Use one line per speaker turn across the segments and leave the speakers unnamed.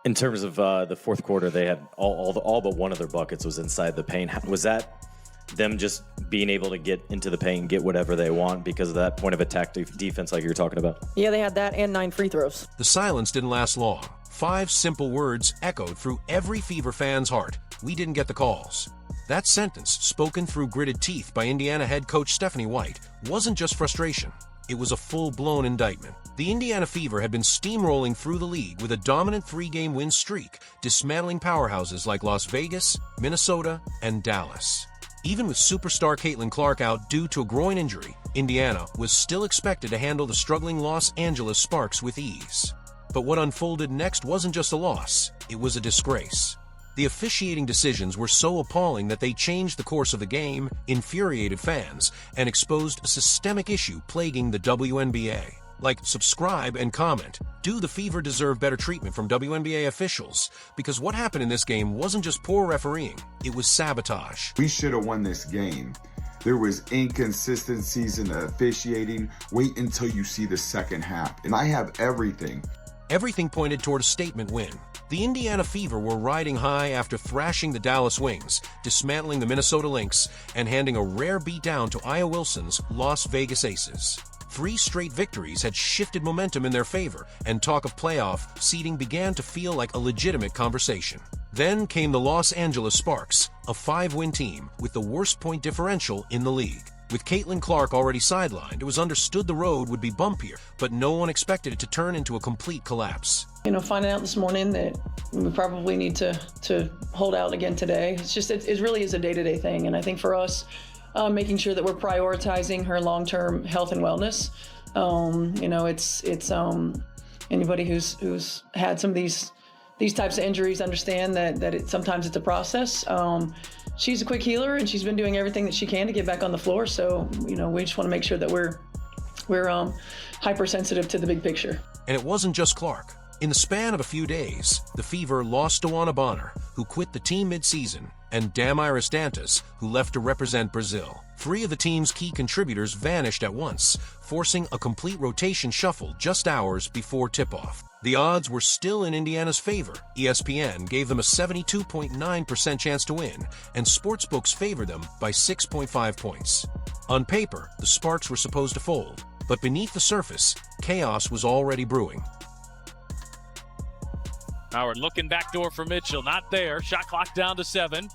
In terms of the fourth quarter, they had all but one of their buckets was inside the paint. Was that them just being able to get into the paint and get whatever they want because of that point of attack defense like you were talking about?
Yeah, they had that and 9 free throws.
The silence didn't last long. 5 simple words echoed through every Fever fan's heart. We didn't get the calls. That sentence, spoken through gritted teeth by Indiana head coach Stephanie White, wasn't just frustration. It was a full-blown indictment. The Indiana Fever had been steamrolling through the league with a dominant 3-game win streak, dismantling powerhouses like Las Vegas, Minnesota, and Dallas. Even with superstar Caitlin Clark out due to a groin injury, Indiana was still expected to handle the struggling Los Angeles Sparks with ease. But what unfolded next wasn't just a loss, it was a disgrace. The officiating decisions were so appalling that they changed the course of the game, infuriated fans, and exposed a systemic issue plaguing the WNBA. Like, subscribe and comment. Do the Fever deserve better treatment from WNBA officials? Because what happened in this game wasn't just poor refereeing, it was sabotage.
We should have won this game. There was inconsistencies in the officiating. Wait until you see the second half. And I have everything.
Everything pointed toward a statement win. The Indiana Fever were riding high after thrashing the Dallas Wings, dismantling the Minnesota Lynx, and handing a rare beatdown to Aya Wilson's Las Vegas Aces. 3 straight victories had shifted momentum in their favor, and talk of playoff seeding began to feel like a legitimate conversation. Then came the Los Angeles Sparks, a 5-win team with the worst point differential in the league. With Caitlin Clark already sidelined, it was understood the road would be bumpier, but no one expected it to turn into a complete collapse.
Finding out this morning that we probably need to hold out again today. It really is a day-to-day thing, and I think for us, making sure that we're prioritizing her long-term health and wellness. It's anybody who's had some of these types of injuries understand that sometimes it's a process. She's a quick healer, and she's been doing everything that she can to get back on the floor. So, we just want to make sure that we're hypersensitive to the big picture.
And it wasn't just Clark. In the span of a few days, the Fever lost Dawana Bonner, who quit the team mid-season, and Damaris Dantas, who left to represent Brazil. 3 of the team's key contributors vanished at once, forcing a complete rotation shuffle just hours before tip-off. The odds were still in Indiana's favor. ESPN gave them a 72.9% chance to win, and sportsbooks favored them by 6.5 points. On paper, the Sparks were supposed to fold, but beneath the surface, chaos was already brewing.
Howard looking backdoor for Mitchell, not there. Shot clock down to 7.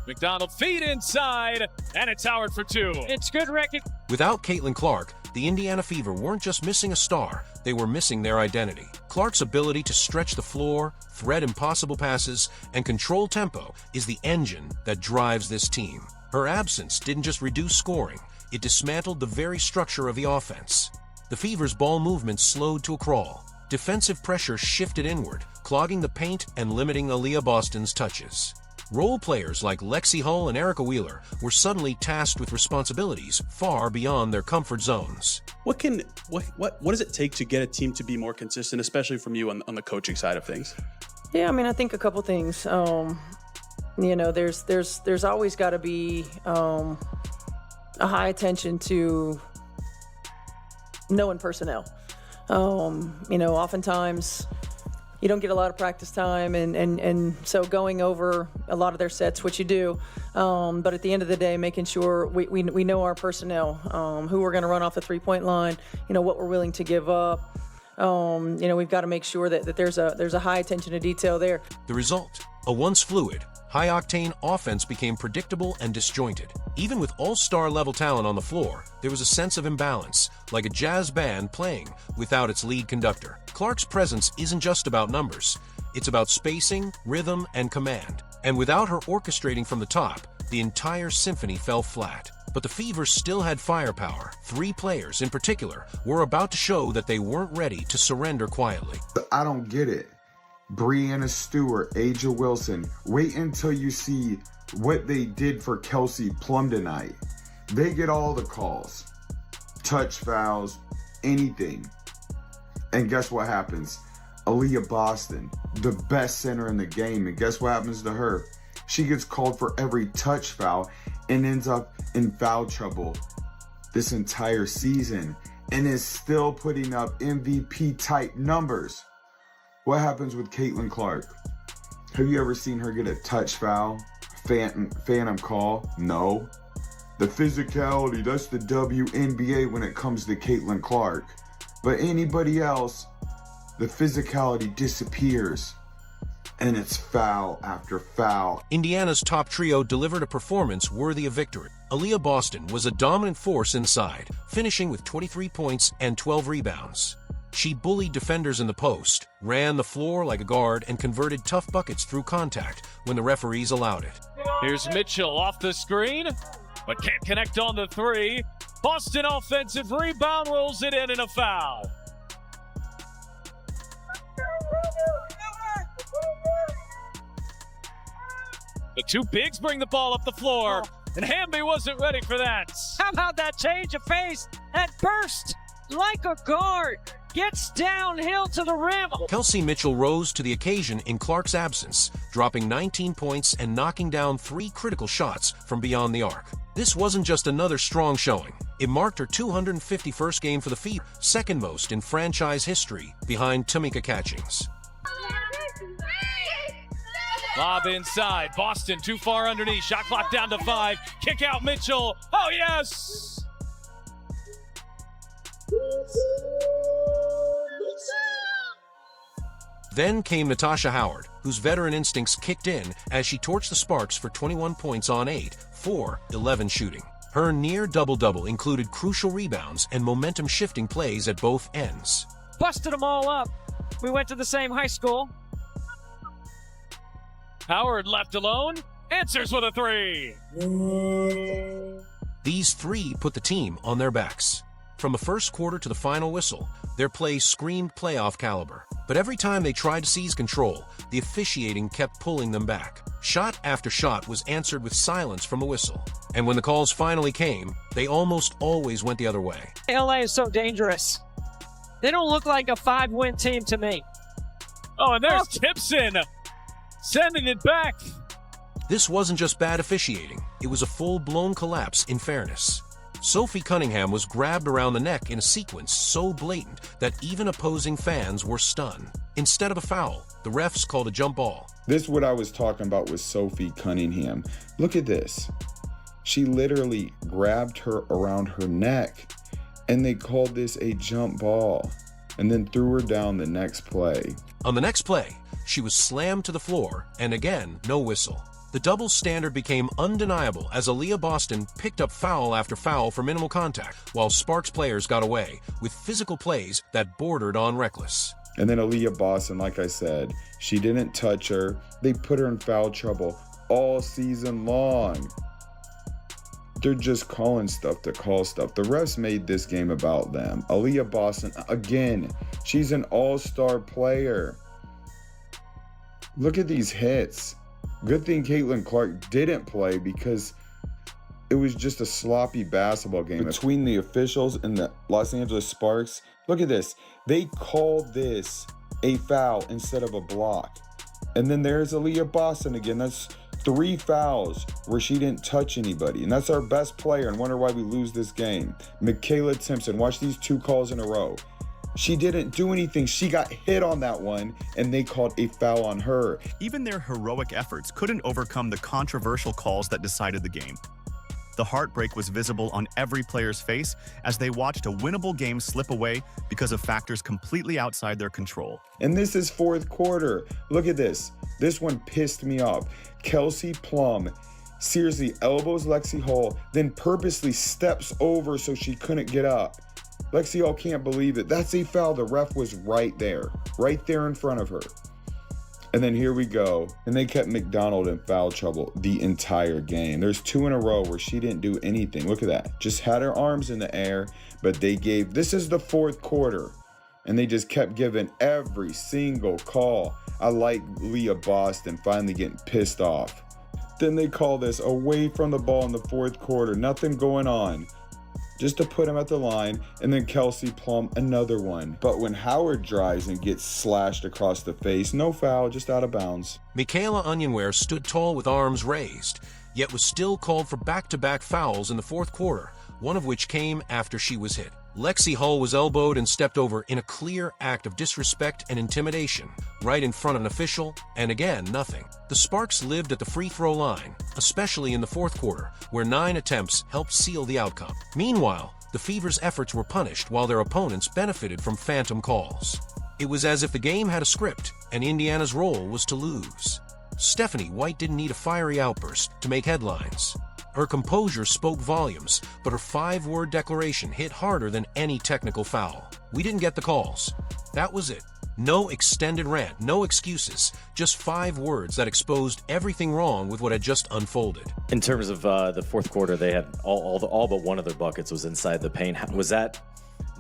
McDonald feed inside, and it's Howard for 2. It's good record.
Without Caitlin Clark, the Indiana Fever weren't just missing a star, they were missing their identity. Clark's ability to stretch the floor, thread impossible passes, and control tempo is the engine that drives this team. Her absence didn't just reduce scoring, it dismantled the very structure of the offense. The Fever's ball movement slowed to a crawl. Defensive pressure shifted inward, clogging the paint and limiting Aaliyah Boston's touches. Role players like Lexi Hull and Erica Wheeler were suddenly tasked with responsibilities far beyond their comfort zones.
What does it take to get a team to be more consistent, especially from you on the coaching side of things?
Yeah, I think a couple things. There's always got to be a high attention to knowing personnel. Oftentimes you don't get a lot of practice time, and so going over a lot of their sets, which you do, but at the end of the day, making sure we know our personnel, who we're going to run off the three-point line, what we're willing to give up. We've got to make sure that there's a high attention to detail there.
The result, a once fluid, high-octane offense became predictable and disjointed. Even with all-star level talent on the floor, there was a sense of imbalance, like a jazz band playing without its lead conductor. Clark's presence isn't just about numbers. It's about spacing, rhythm, and command. And without her orchestrating from the top, the entire symphony fell flat. But the Fever still had firepower. 3 players, in particular, were about to show that they weren't ready to surrender quietly.
I don't get it. Breanna Stewart, Aja Wilson, wait until you see what they did for Kelsey Plum tonight. They get all the calls, touch fouls, anything. And guess what happens? Aaliyah Boston, the best center in the game, and guess what happens to her? She gets called for every touch foul and ends up in foul trouble this entire season and is still putting up MVP type numbers. What happens with Caitlin Clark? Have you ever seen her get a touch foul? Phantom call? No. The physicality, that's the WNBA when it comes to Caitlin Clark. But anybody else, the physicality disappears. And it's foul after foul.
Indiana's top trio delivered a performance worthy of victory. Aaliyah Boston was a dominant force inside, finishing with 23 points and 12 rebounds. She bullied defenders in the post, ran the floor like a guard, and converted tough buckets through contact when the referees allowed it.
Here's Mitchell off the screen, but can't connect on the three. Boston offensive rebound, rolls it in and a foul. The two bigs bring the ball up the floor, and Hamby wasn't ready for that.
How about that change of pace? That burst like a guard. Gets downhill to the rim.
Kelsey Mitchell rose to the occasion in Clark's absence, dropping 19 points and knocking down 3 critical shots from beyond the arc. This wasn't just another strong showing. It marked her 251st game for the Fever, second most in franchise history, behind Tamika Catchings.
Lob inside. Boston too far underneath. Shot clock down to 5. Kick out Mitchell. Oh, yes!
Then came Natasha Howard, whose veteran instincts kicked in as she torched the Sparks for 21 points on 8, 4, 11 shooting. Her near double-double included crucial rebounds and momentum-shifting plays at both ends.
Busted them all up. We went to the same high school.
Howard left alone, answers with a 3.
These 3 put the team on their backs. From the first quarter to the final whistle, their play screamed playoff caliber. But every time they tried to seize control, the officiating kept pulling them back. Shot after shot was answered with silence from the whistle. And when the calls finally came, they almost always went the other way.
LA is so dangerous. They don't look like a 5-win team to me.
Oh, and there's Tipson sending it back.
This wasn't just bad officiating. It was a full-blown collapse in fairness. Sophie Cunningham was grabbed around the neck in a sequence so blatant that even opposing fans were stunned. Instead of a foul, the refs called a jump ball.
This is what I was talking about with Sophie Cunningham. Look at this. She literally grabbed her around her neck, and they called this a jump ball, and then threw her down the next play.
On the next play, she was slammed to the floor, and again, no whistle. The double standard became undeniable as Aaliyah Boston picked up foul after foul for minimal contact, while Sparks players got away with physical plays that bordered on reckless.
And then Aaliyah Boston, like I said, she didn't touch her. They put her in foul trouble all season long. They're just calling stuff to call stuff. The refs made this game about them. Aaliyah Boston, again, she's an all-star player. Look at these hits. Good thing Caitlin Clark didn't play because it was just a sloppy basketball game between the officials and the Los Angeles Sparks. Look at this. They called this a foul instead of a block. And then there's Aaliyah Boston again. That's 3 fouls where she didn't touch anybody. And that's our best player, and wonder why we lose this game. Michaela Timpson, watch these 2 calls in a row. She didn't do anything. She got hit on that one, and they called a foul on her.
Even their heroic efforts couldn't overcome the controversial calls that decided the game. The heartbreak was visible on every player's face as they watched a winnable game slip away because of factors completely outside their control.
And this is 4th quarter. Look at this. This one pissed me off. Kelsey Plum seriously elbows Lexi Hall, then purposely steps over so she couldn't get up. Lexi Hall can't believe it. That's a foul. The ref was right there in front of her. And then here we go. And they kept McDonald in foul trouble the entire game. There's 2 in a row where she didn't do anything. Look at that. Just had her arms in the air, but this is the 4th quarter. And they just kept giving every single call. I like Leah Boston finally getting pissed off. Then they call this away from the ball in the 4th quarter. Nothing going on. Just to put him at the line, and then Kelsey Plum, another one. But when Howard drives and gets slashed across the face, no foul, just out of bounds.
Michaela Onyenware stood tall with arms raised, yet was still called for back-to-back fouls in the 4th quarter, one of which came after she was hit. Lexi Hull was elbowed and stepped over in a clear act of disrespect and intimidation, right in front of an official, and again, nothing. The Sparks lived at the free throw line, especially in the fourth quarter, where 9 attempts helped seal the outcome. Meanwhile, the Fever's efforts were punished while their opponents benefited from phantom calls. It was as if the game had a script, and Indiana's role was to lose. Stephanie White didn't need a fiery outburst to make headlines. Her composure spoke volumes, but her 5-word declaration hit harder than any technical foul. We didn't get the calls. That was it. No extended rant, no excuses, just 5 words that exposed everything wrong with what had just unfolded.
In terms of the fourth quarter, they had all but one of their buckets was inside the paint. Was that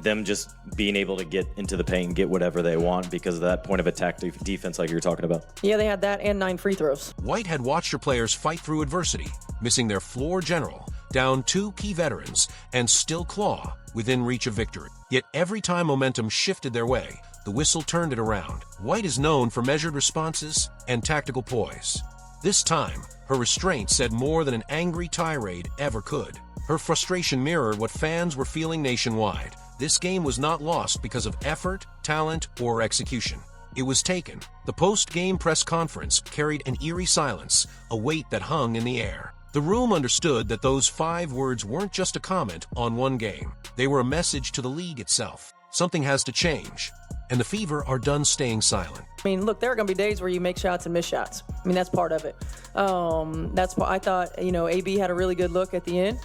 them just being able to get into the paint and get whatever they want because of that point of attack defense like you were talking about?
Yeah, they had that and 9 free throws.
White had watched her players fight through adversity, missing their floor general, down 2 key veterans, and still claw within reach of victory. Yet every time momentum shifted their way, the whistle turned it around. White is known for measured responses and tactical poise. This time, her restraint said more than an angry tirade ever could. Her frustration mirrored what fans were feeling nationwide. This game was not lost because of effort, talent, or execution. It was taken. The post-game press conference carried an eerie silence, a weight that hung in the air. The room understood that those 5 words weren't just a comment on one game. They were a message to the league itself. Something has to change, and the Fever are done staying silent.
I mean, look, there are going to be days where you make shots and miss shots. I mean, that's part of it. That's why I thought, AB had a really good look at the end.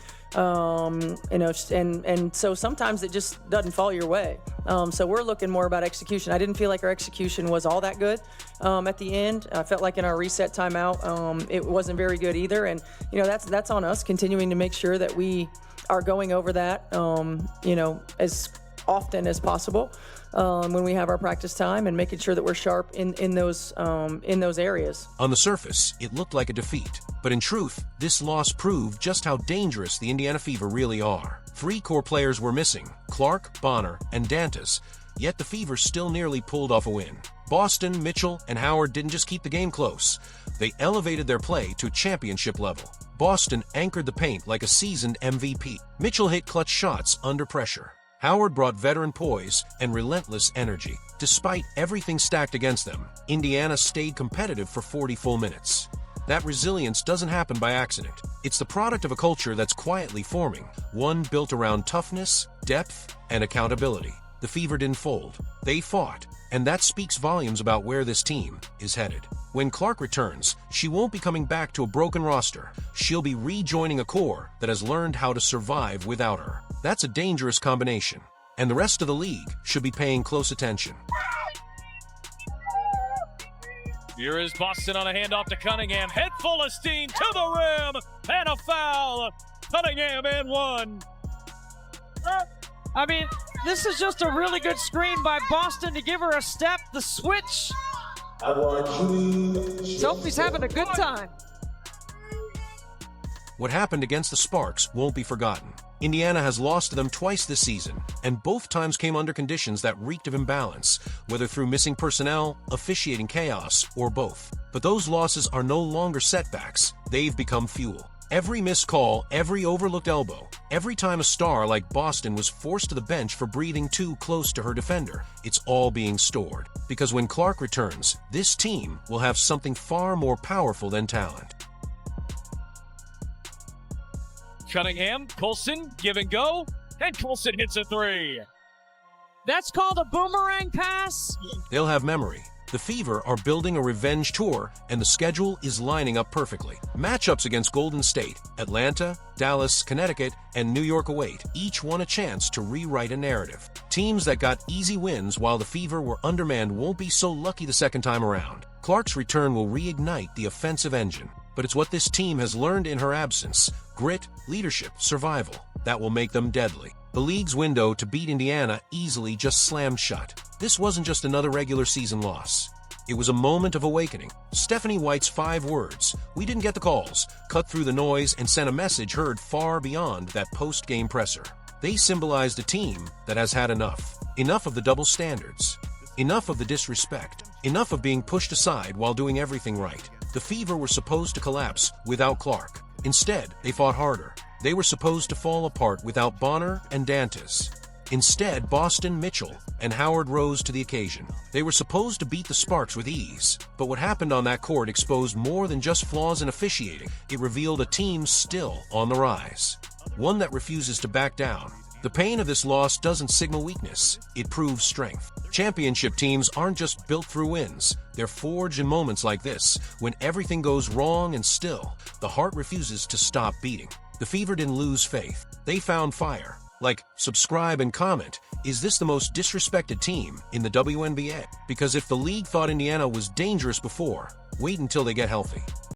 And so sometimes it just doesn't fall your way. So we're looking more about execution. I didn't feel like our execution was all that good at the end. I felt like in our reset timeout, it wasn't very good either. And, that's on us continuing to make sure that we are going over that, as often as possible when we have our practice time and making sure that we're sharp in those areas.
On the surface, it looked like a defeat. But in truth, this loss proved just how dangerous the Indiana Fever really are. 3 core players were missing, Clark, Bonner, and Dantas, yet the Fever still nearly pulled off a win. Boston, Mitchell, and Howard didn't just keep the game close. They elevated their play to championship level. Boston anchored the paint like a seasoned MVP. Mitchell hit clutch shots under pressure. Howard brought veteran poise and relentless energy. Despite everything stacked against them, Indiana stayed competitive for 40 full minutes. That resilience doesn't happen by accident. It's the product of a culture that's quietly forming, one built around toughness, depth, and accountability. The Fever didn't fold. They fought, and that speaks volumes about where this team is headed. When Clark returns, she won't be coming back to a broken roster. She'll be rejoining a core that has learned how to survive without her. That's a dangerous combination, and the rest of the league should be paying close attention.
Here is Boston on a handoff to Cunningham. Head full of steam to the rim, and a foul. Cunningham and 1.
I mean, this is just a really good screen by Boston to give her a step. The switch. Sophie's having a good time.
What happened against the Sparks won't be forgotten. Indiana has lost to them twice this season, and both times came under conditions that reeked of imbalance, whether through missing personnel, officiating chaos, or both. But those losses are no longer setbacks. They've become fuel. Every missed call, every overlooked elbow, every time a star like Boston was forced to the bench for breathing too close to her defender, it's all being stored. Because when Clark returns, this team will have something far more powerful than talent.
Cunningham, Colson, give and go, and Colson hits a 3.
That's called a boomerang pass.
They'll have memory. The Fever are building a revenge tour, and the schedule is lining up perfectly. Matchups against Golden State, Atlanta, Dallas, Connecticut, and New York await, each one a chance to rewrite a narrative. Teams that got easy wins while the Fever were undermanned won't be so lucky the second time around. Clark's return will reignite the offensive engine, but it's what this team has learned in her absence: grit, leadership, survival, that will make them deadly. The league's window to beat Indiana easily just slammed shut. This wasn't just another regular season loss. It was a moment of awakening. Stephanie White's 5 words, "We didn't get the calls," cut through the noise and sent a message heard far beyond that post-game presser. They symbolized a team that has had enough. Enough of the double standards. Enough of the disrespect. Enough of being pushed aside while doing everything right. The Fever were supposed to collapse without Clark. Instead, they fought harder. They were supposed to fall apart without Bonner and Dantas. Instead, Boston, Mitchell, and Howard rose to the occasion. They were supposed to beat the Sparks with ease, but what happened on that court exposed more than just flaws in officiating. It revealed a team still on the rise, one that refuses to back down. The pain of this loss doesn't signal weakness, it proves strength. Championship teams aren't just built through wins, they're forged in moments like this, when everything goes wrong and still, the heart refuses to stop beating. The Fever didn't lose faith, they found fire. Like, subscribe and comment. Is this the most disrespected team in the WNBA? Because if the league thought Indiana was dangerous before, wait until they get healthy.